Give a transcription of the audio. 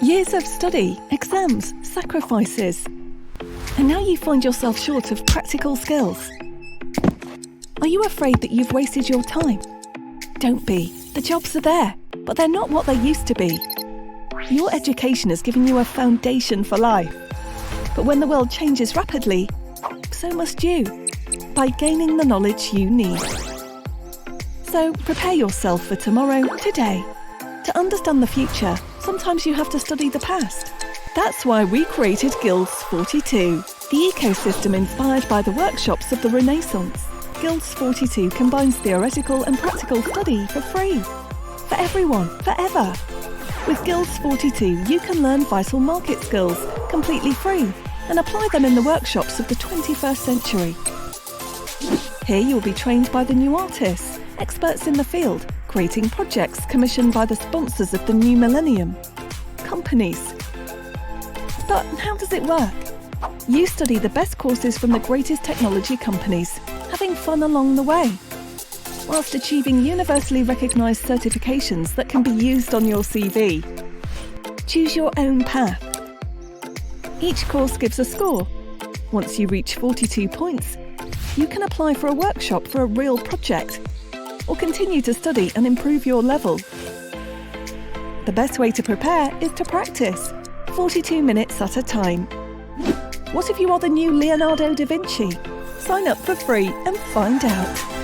Years of study, exams, sacrifices. And now you find yourself short of practical skills. Are you afraid that you've wasted your time? Don't be. The jobs are there, but they're not what they used to be. Your education has given you a foundation for life. But when the world changes rapidly, so must you, by gaining the knowledge you need. So prepare yourself for tomorrow, today. To understand the future, sometimes you have to study the past. That's why we created Guilds 42, the ecosystem inspired by the workshops of the Renaissance. Guilds 42 combines theoretical and practical study for free. For everyone, forever. With Guilds 42, you can learn vital market skills completely free and apply them in the workshops of the 21st century. Here you'll be trained by the new artists, experts in the field, creating projects commissioned by the sponsors of the new Millennium, companies. But how does it work? You study the best courses from the greatest technology companies, having fun along the way, whilst achieving universally recognised certifications that can be used on your CV. Choose your own path. Each course gives a score. Once you reach 42 points, you can apply for a workshop for a real project, or continue to study and improve your level. The best way to prepare is to practice, 42 minutes at a time. What if you are the new Leonardo da Vinci? Sign up for free and find out.